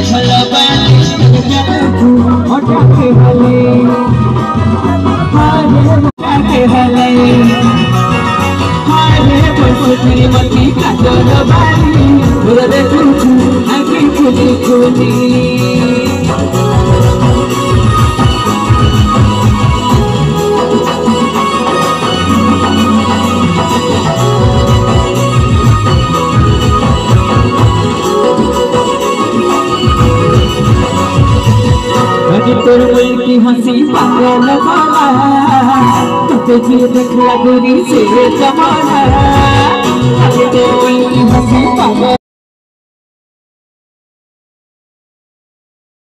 काजल बाली ओटाके हले ओटाके हले हारे बसुरी मती काजल बाली बोले देखू आंखें खुली खुली तोर की हंसी पागल वाला तुझे देखला गोरी से जमाना तोर की हंसी पागल